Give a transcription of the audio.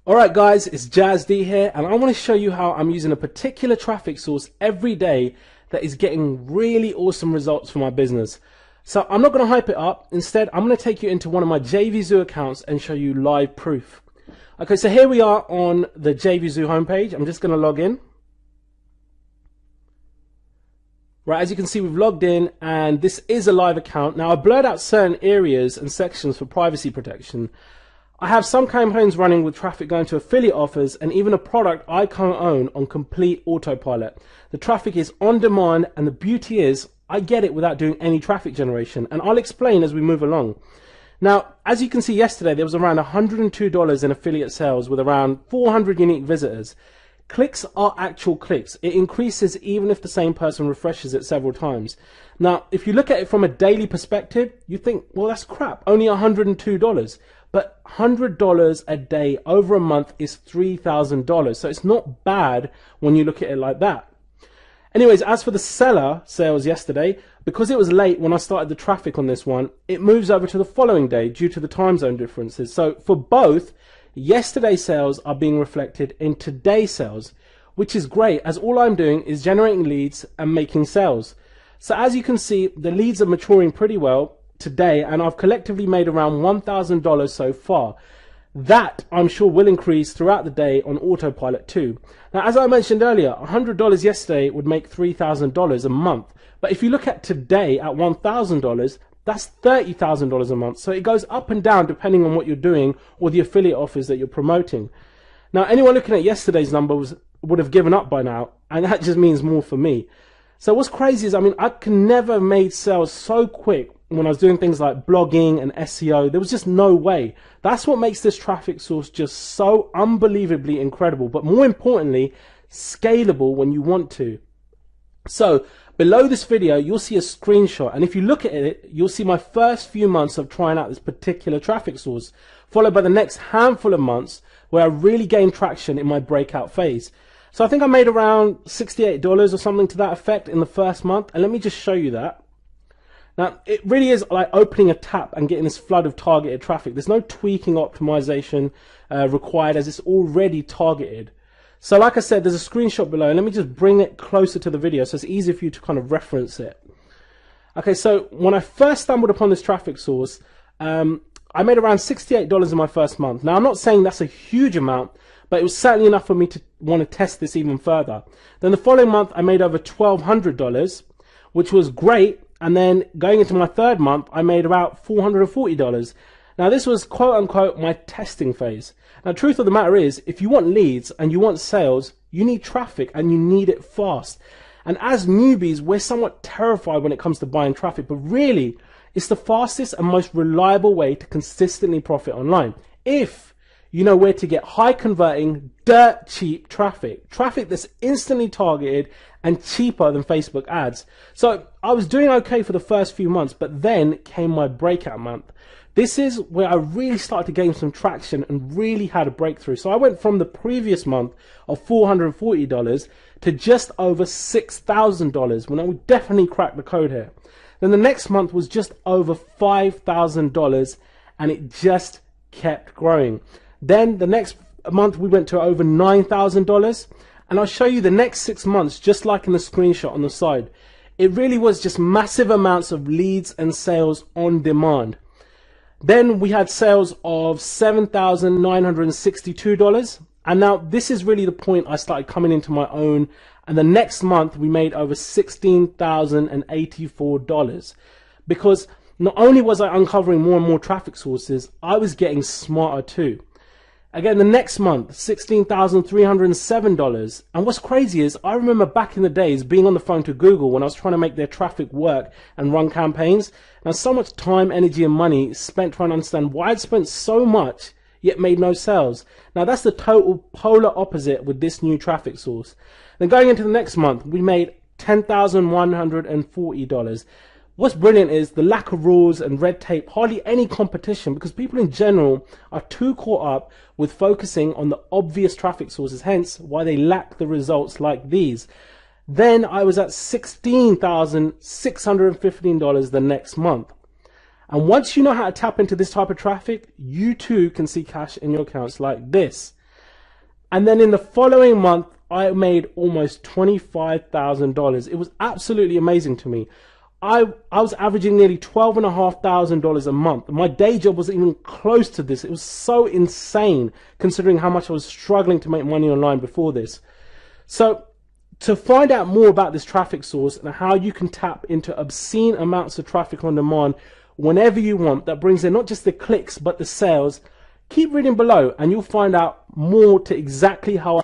Alright guys, it's Jazz D here, and I want to show you how I'm using a particular traffic source every day that is getting really awesome results for my business. So I'm not going to hype it up. Instead, I'm going to take you into one of my JVZoo accounts and show you live proof. Okay, so here we are on the JVZoo homepage. I'm just going to log in. Right, as you can see, we've logged in and this is a live account. Now, I blurred out certain areas and sections for privacy protection. I have some campaigns running with traffic going to affiliate offers and even a product I can't own on complete autopilot. The traffic is on demand, and the beauty is I get it without doing any traffic generation, and I'll explain as we move along. Now, as you can see, yesterday there was around $102 in affiliate sales with around 400 unique visitors. Clicks are actual clicks. It increases even if the same person refreshes it several times. Now, if you look at it from a daily perspective, you think, well, that's crap, only $102. But $100 a day over a month is $3,000. So it's not bad when you look at it like that. Anyways, as for the seller sales yesterday, because it was late when I started the traffic on this one, it moves over to the following day due to the time zone differences. So for both, yesterday's sales are being reflected in today's sales, which is great, as all I'm doing is generating leads and making sales. So as you can see, the leads are maturing pretty well today, and I've collectively made around $1,000 so far. That I'm sure will increase throughout the day on autopilot too. Now, as I mentioned earlier, $100 yesterday would make $3,000 a month, but if you look at today at $1,000, that's $30,000 a month. So it goes up and down depending on what you're doing or the affiliate offers that you're promoting. Now, anyone looking at yesterday's numbers would have given up by now, and that just means more for me. So what's crazy is, I can never have made sales so quick when I was doing things like blogging and SEO. There was just no way. That's what makes this traffic source just so unbelievably incredible, but more importantly, scalable when you want to. So below this video, you'll see a screenshot, and if you look at it, you'll see my first few months of trying out this particular traffic source, followed by the next handful of months where I really gained traction in my breakout phase. So I think I made around $68 or something to that effect in the first month, and let me just show you that. Now, it really is like opening a tap and getting this flood of targeted traffic. There's no tweaking optimization required, as it's already targeted. So like I said, there's a screenshot below, and let me just bring it closer to the video so it's easier for you to kind of reference it. Okay, so when I first stumbled upon this traffic source, I made around $68 in my first month. Now, I'm not saying that's a huge amount, but it was certainly enough for me to want to test this even further. Then the following month, I made over $1,200, which was great. And then going into my third month, I made about $440. Now, this was quote unquote my testing phase. Now, truth of the matter is, if you want leads and you want sales, you need traffic and you need it fast. And as newbies, we're somewhat terrified when it comes to buying traffic, but really, it's the fastest and most reliable way to consistently profit online. If you know where to get high converting, dirt cheap traffic that's instantly targeted and cheaper than Facebook ads. So I was doing okay for the first few months, but then came my breakout month. This is where I really started to gain some traction and really had a breakthrough. So I went from the previous month of $440 to just over $6,000. Well, now we definitely cracked the code here. Then the next month was just over $5,000, and it just kept growing. Then the next month we went to over $9,000, and I'll show you the next 6 months, just like in the screenshot on the side. It really was just massive amounts of leads and sales on demand. Then we had sales of $7,962, and now this is really the point I started coming into my own, and the next month we made over $16,084, because not only was I uncovering more and more traffic sources, I was getting smarter too. Again, the next month, $16,307. And what's crazy is, I remember back in the days being on the phone to Google when I was trying to make their traffic work and run campaigns. Now, so much time, energy, and money spent trying to understand why I'd spent so much yet made no sales. Now, that's the total polar opposite with this new traffic source. Then going into the next month, we made $10,140. What's brilliant is the lack of rules and red tape, hardly any competition, because people in general are too caught up with focusing on the obvious traffic sources, hence why they lack the results like these. Then I was at $16,615 the next month. And once you know how to tap into this type of traffic, you too can see cash in your accounts like this. And then in the following month, I made almost $25,000. It was absolutely amazing to me. I was averaging nearly $12,500 a month. My day job wasn't even close to this. It was so insane considering how much I was struggling to make money online before this. So to find out more about this traffic source and how you can tap into obscene amounts of traffic on demand whenever you want, that brings in not just the clicks but the sales, keep reading below and you'll find out more to exactly how